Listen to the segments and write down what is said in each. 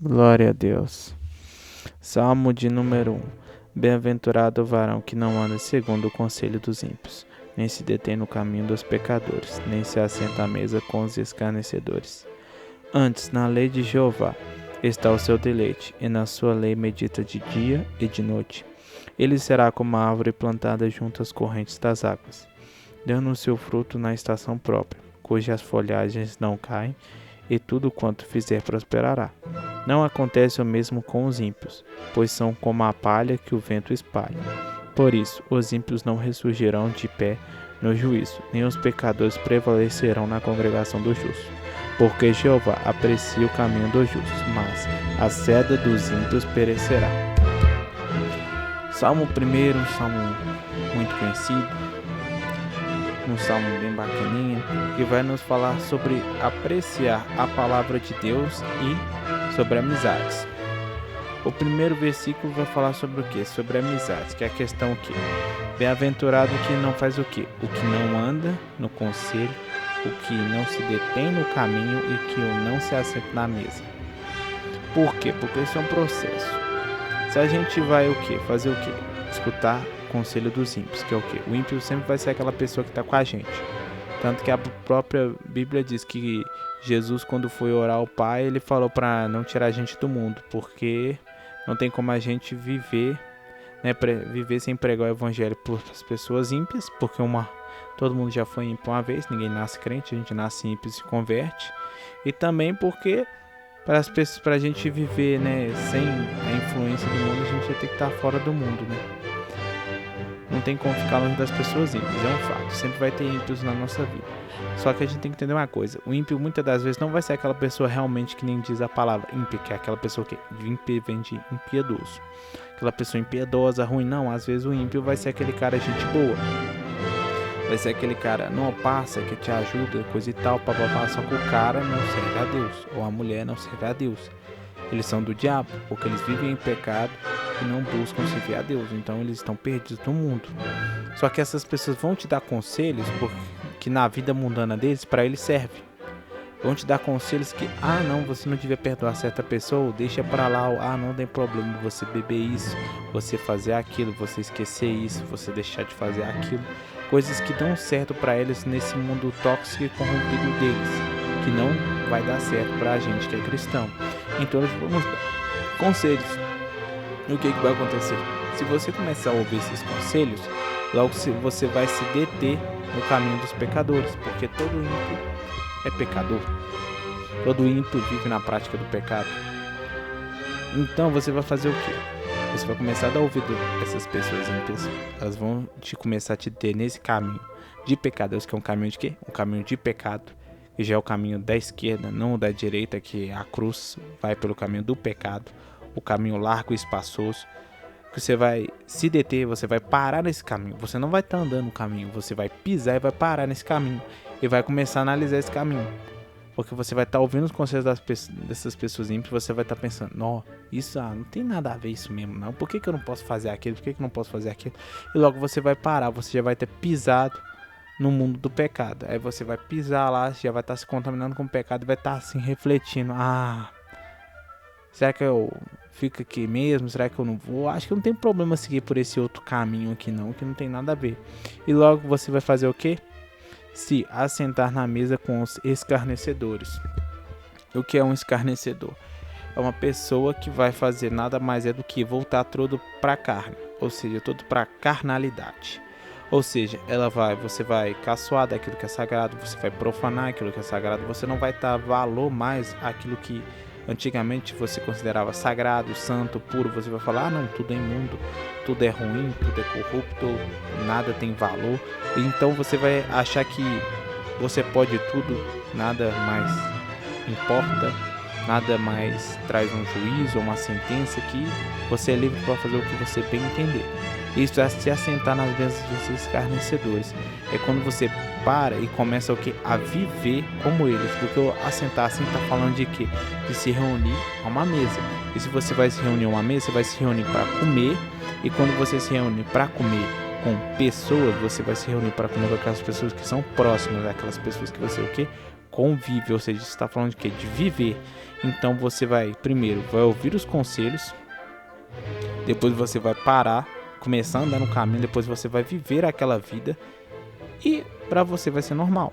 Glória a Deus. Salmo de número 1. Bem-aventurado o varão que não anda segundo o conselho dos ímpios, nem se detém no caminho dos pecadores, nem se assenta à mesa com os escarnecedores. Antes, na lei de Jeová está o seu deleite, e na sua lei medita de dia e de noite. Ele será como a árvore plantada junto às correntes das águas, dando o seu fruto na estação própria, cujas folhagens não caem, e tudo quanto fizer prosperará. Não acontece o mesmo com os ímpios, pois são como a palha que o vento espalha. Por isso, os ímpios não ressurgirão de pé no juízo, nem os pecadores prevalecerão na congregação dos justos. Porque Jeová aprecia o caminho dos justos, mas a senda dos ímpios perecerá. Salmo 1, um salmo muito conhecido, um salmo bem bacaninha, que vai nos falar sobre apreciar a palavra de Deus e sobre amizades. O primeiro versículo vai falar sobre o que? Sobre amizades, que é a questão que bem-aventurado que não faz o que? O que não anda no conselho, o que não se detém no caminho e que não se assenta na mesa. Por quê? Porque isso é um processo. Se a gente vai o que? Fazer o que? Escutar o conselho dos ímpios, que é o que? O ímpio sempre vai ser aquela pessoa que está com a gente. Tanto que a própria Bíblia diz que Jesus, quando foi orar ao Pai, ele falou para não tirar a gente do mundo, porque não tem como a gente viver, né, viver sem pregar o evangelho para as pessoas ímpias, porque todo mundo já foi ímpio uma vez, ninguém nasce crente, a gente nasce ímpio e se converte. E também porque para a gente viver, né, sem a influência do mundo, a gente vai ter que estar fora do mundo, né? Não tem como ficar longe das pessoas ímpias, é um fato. Sempre vai ter ímpios na nossa vida. Só que a gente tem que entender uma coisa. O ímpio muitas das vezes não vai ser aquela pessoa realmente que nem diz a palavra ímpio, que é aquela pessoa que vem de impiedoso. Aquela pessoa impiedosa, ruim, não. Às vezes o ímpio vai ser aquele cara gente boa. Vai ser aquele cara, não passa, que te ajuda, coisa e tal, papapá. Só que o cara não serve a Deus. Ou a mulher não serve a Deus. Eles são do diabo, porque eles vivem em pecado e não buscam servir a Deus. Então eles estão perdidos no mundo. Só que essas pessoas vão te dar conselhos que na vida mundana deles, para eles serve. Vão te dar conselhos que, não, você não devia perdoar certa pessoa, deixa pra lá, não tem problema você beber isso, você fazer aquilo, você esquecer isso, você deixar de fazer aquilo. Coisas que dão certo pra eles nesse mundo tóxico e corrompido deles, que não vai dar certo pra gente que é cristão. Então eles vão nos dar conselhos. E o que vai acontecer? Se você começar a ouvir esses conselhos, logo você vai se deter no caminho dos pecadores, porque todo ímpio é pecador. Todo ímpio vive na prática do pecado. Então você vai fazer o quê? Você vai começar a dar ouvido a essas pessoas ímpias. Elas vão começar a te ter nesse caminho de pecadores, que é um caminho de quê? Um caminho de pecado. Que já é o caminho da esquerda, não o da direita, que a cruz vai pelo caminho do pecado. O caminho largo e espaçoso. Que você vai se deter, você vai parar nesse caminho. Você não vai estar andando no caminho, você vai pisar e vai parar nesse caminho. E vai começar a analisar esse caminho. Porque você vai estar ouvindo os conselhos dessas pessoas ímpias, você vai estar pensando, isso não tem nada a ver isso mesmo não. Por que eu não posso fazer aquilo? Por que eu não posso fazer aquilo? E logo você vai parar, você já vai ter pisado no mundo do pecado. Aí você vai pisar lá, já vai estar se contaminando com o pecado e vai estar assim refletindo, será que eu fico aqui mesmo? Será que eu não vou? Acho que não tem problema seguir por esse outro caminho aqui não, que não tem nada a ver. E logo você vai fazer o quê? Se assentar na mesa com os escarnecedores. O que é um escarnecedor? É uma pessoa que vai fazer nada mais do que voltar todo para a carne, ou seja, todo para a carnalidade. Ou seja, você vai caçoar daquilo que é sagrado, você vai profanar aquilo que é sagrado, você não vai dar valor mais àquilo que antigamente você considerava sagrado, santo, puro. Você vai falar, não, tudo é imundo, tudo é ruim, tudo é corrupto, nada tem valor. Então você vai achar que você pode tudo, nada mais importa, nada mais traz um juízo ou uma sentença, que você é livre para fazer o que você bem entender. Isso é se assentar nas mesas dos escarnecedores. É quando você para e começa a viver como eles. Porque o assentar assim está falando de quê? De se reunir a uma mesa. E se você vai se reunir a uma mesa, você vai se reunir para comer. E quando você se reúne para comer com pessoas, você vai se reunir para comer com aquelas pessoas que são próximas, aquelas pessoas que você convive, ou seja, está falando de quê? De viver. Então você vai, primeiro, vai ouvir os conselhos, depois você vai parar, começar a andar no caminho, depois você vai viver aquela vida e para você vai ser normal.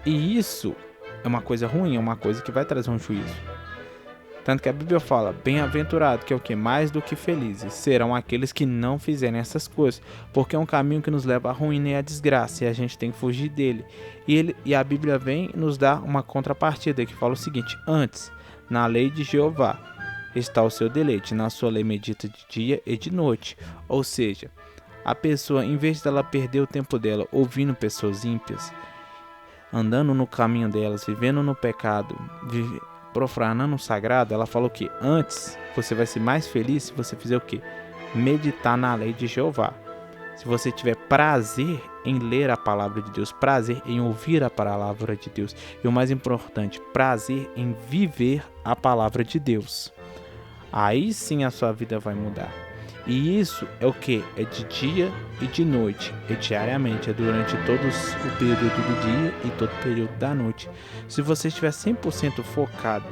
E isso é uma coisa ruim, é uma coisa que vai trazer um juízo. Tanto que a Bíblia fala, bem-aventurado, que é o que? Mais do que felizes serão aqueles que não fizerem essas coisas, porque é um caminho que nos leva à ruína e à desgraça, e a gente tem que fugir dele. E a Bíblia vem nos dar uma contrapartida que fala o seguinte: antes, na lei de Jeová está o seu deleite, na sua lei medita de dia e de noite. Ou seja, a pessoa, em vez dela perder o tempo dela ouvindo pessoas ímpias, andando no caminho delas, vivendo no pecado, profanando o sagrado, ela falou que antes você vai ser mais feliz se você fizer o quê? Meditar na lei de Jeová. Se você tiver prazer em ler a palavra de Deus, prazer em ouvir a palavra de Deus, e o mais importante, prazer em viver a palavra de Deus, aí sim a sua vida vai mudar. E isso é o que? É de dia e de noite, é diariamente, é durante todo o período do dia e todo o período da noite. Se você estiver 100% focado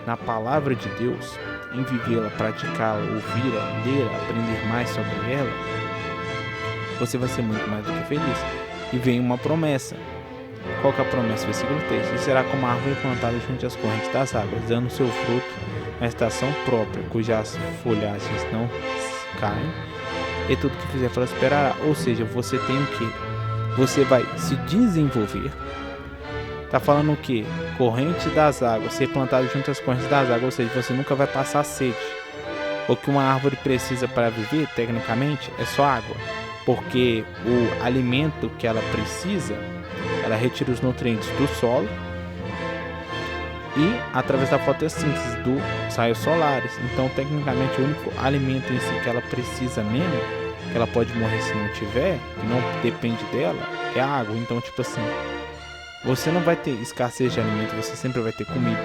na palavra de Deus, em vivê-la, praticá-la, ouvi-la, ler, aprender mais sobre ela, você vai ser muito mais do que feliz. E vem uma promessa. Qual que é a promessa? Versículo 3: e será como a árvore plantada junto às correntes das águas, dando seu fruto na estação própria, cujas folhagens não caem, e tudo que fizer prosperará. Ou seja, você tem o que? Você vai se desenvolver. Tá falando o que? Corrente das águas, ser plantado junto às correntes das águas, ou seja, você nunca vai passar sede. O que uma árvore precisa para viver, tecnicamente, é só água, porque o alimento que ela precisa, ela retira os nutrientes do solo e através da fotossíntese dos raios solares. Então, tecnicamente, o único alimento em si que ela precisa mesmo, que ela pode morrer se não tiver, que não depende dela, é a água. Então, tipo assim, você não vai ter escassez de alimento, você sempre vai ter comida.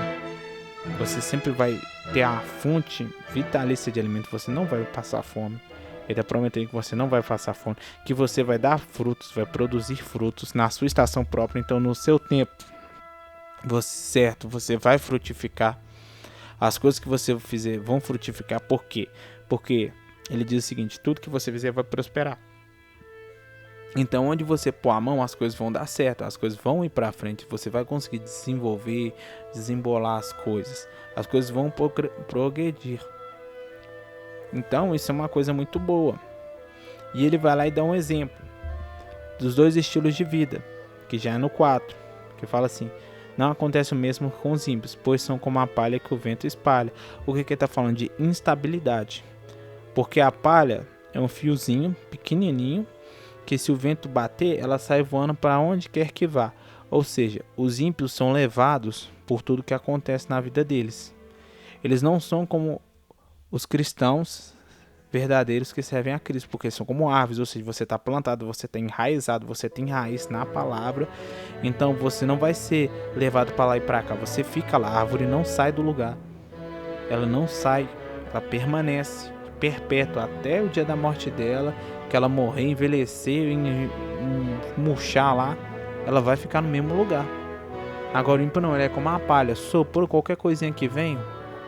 Você sempre vai ter a fonte vitalícia de alimento, você não vai passar fome. Ele está prometendo que você não vai passar fome, que você vai dar frutos, vai produzir frutos na sua estação própria. Então, no seu tempo, você vai frutificar. As coisas que você fizer vão frutificar. Por quê? Porque ele diz o seguinte: tudo que você fizer vai prosperar. Então, onde você pôr a mão, as coisas vão dar certo, as coisas vão ir para frente, você vai conseguir desenvolver, desembolar as coisas vão progredir. Então, isso é uma coisa muito boa. E ele vai lá e dá um exemplo dos dois estilos de vida, que já é no 4, que fala assim: não acontece o mesmo com os ímpios, pois são como a palha que o vento espalha. O que ele está falando? De instabilidade. Porque a palha é um fiozinho pequenininho, que se o vento bater, ela sai voando para onde quer que vá. Ou seja, os ímpios são levados por tudo que acontece na vida deles. Eles não são como os cristãos verdadeiros que servem a Cristo, porque são como árvores, ou seja, você está plantado, você está enraizado, você tem raiz na palavra, então você não vai ser levado para lá e para cá, você fica lá, a árvore não sai do lugar, ela não sai, ela permanece perpétua até o dia da morte dela, que ela morrer, envelhecer, murchar lá, ela vai ficar no mesmo lugar. Agora o ímpio não, ele é como uma palha, soprou qualquer coisinha que vem,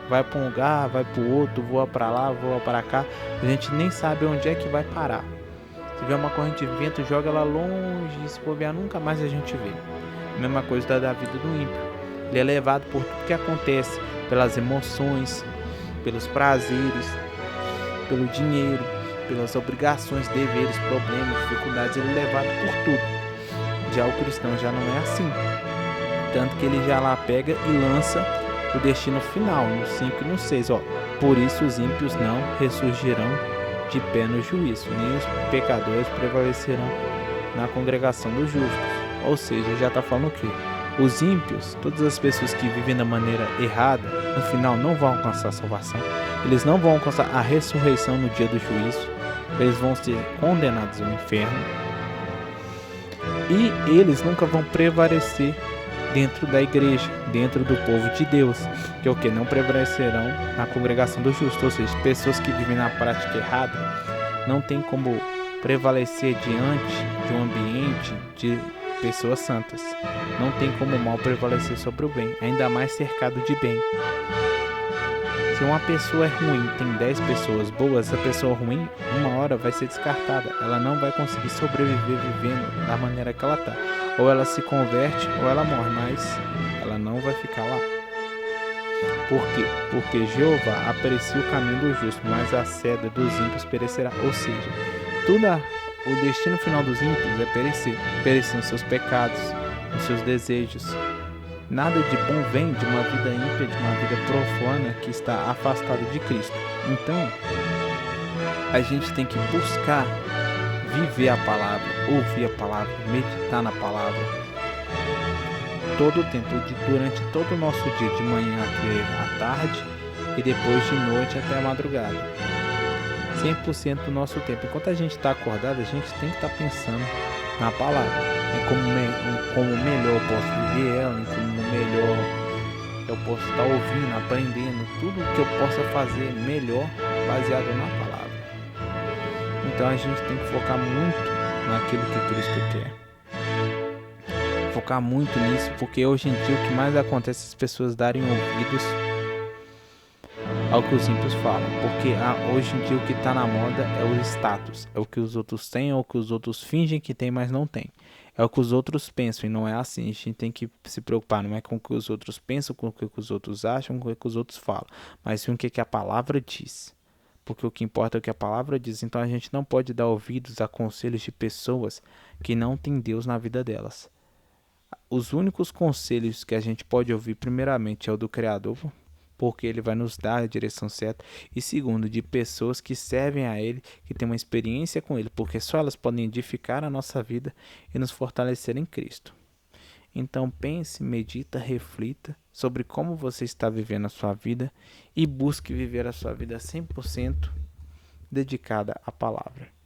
vai para um lugar, vai para o outro, voa para lá, voa para cá, a gente nem sabe onde é que vai parar. Se vier uma corrente de vento, joga ela longe, e se bobear nunca mais a gente vê. A mesma coisa da vida do ímpio, ele é levado por tudo que acontece, pelas emoções, pelos prazeres, pelo dinheiro, pelas obrigações, deveres, problemas, dificuldades, ele é levado por tudo. Já o cristão já não é assim, tanto que ele já lá pega e lança o destino final, no 5 e no 6, ó. Por isso os ímpios não ressurgirão de pé no juízo, nem os pecadores prevalecerão na congregação dos justos. Ou seja, já está falando o quê? Os ímpios, todas as pessoas que vivem da maneira errada, no final não vão alcançar a salvação, eles não vão alcançar a ressurreição no dia do juízo, eles vão ser condenados ao inferno e eles nunca vão prevalecer dentro da igreja, dentro do povo de Deus, que é o que? Não prevalecerão na congregação dos justos, ou seja, pessoas que vivem na prática errada não tem como prevalecer diante de um ambiente de pessoas santas. Não tem como o mal prevalecer sobre o bem, ainda mais cercado de bem. Se uma pessoa é ruim e tem 10 pessoas boas, a pessoa ruim, uma hora vai ser descartada. Ela não vai conseguir sobreviver vivendo da maneira que ela tá. Ou ela se converte ou ela morre, mas ela não vai ficar lá. Por quê? Porque Jeová aprecia o caminho do justo, mas a seda dos ímpios perecerá. Ou seja, o destino final dos ímpios é perecer. Perecer nos seus pecados, nos seus desejos. Nada de bom vem de uma vida ímpia, de uma vida profana que está afastada de Cristo. Então, a gente tem que buscar viver a palavra, ouvir a palavra, meditar na palavra. Todo o tempo, durante todo o nosso dia, de manhã até à tarde e depois de noite até a madrugada. 100% do nosso tempo. Enquanto a gente está acordado, a gente tem que estar pensando na palavra. Em como melhor eu posso viver ela, em como melhor eu posso estar ouvindo, aprendendo, tudo que eu possa fazer melhor baseado na palavra. Então a gente tem que focar muito naquilo que Cristo quer. Focar muito nisso, porque hoje em dia o que mais acontece é as pessoas darem ouvidos ao que os ímpios falam, porque hoje em dia o que está na moda é o status, é o que os outros têm, é o que os outros fingem que tem, mas não tem. É o que os outros pensam e não é assim. A gente tem que se preocupar, não é com o que os outros pensam, com o que os outros acham, com o que os outros falam, mas sim o que a palavra diz. Porque o que importa é o que a palavra diz. Então a gente não pode dar ouvidos a conselhos de pessoas que não têm Deus na vida delas. Os únicos conselhos que a gente pode ouvir, primeiramente, é o do Criador, porque ele vai nos dar a direção certa, e segundo, de pessoas que servem a ele, que têm uma experiência com ele, porque só elas podem edificar a nossa vida e nos fortalecer em Cristo. Então pense, medita, reflita sobre como você está vivendo a sua vida e busque viver a sua vida 100% dedicada à palavra.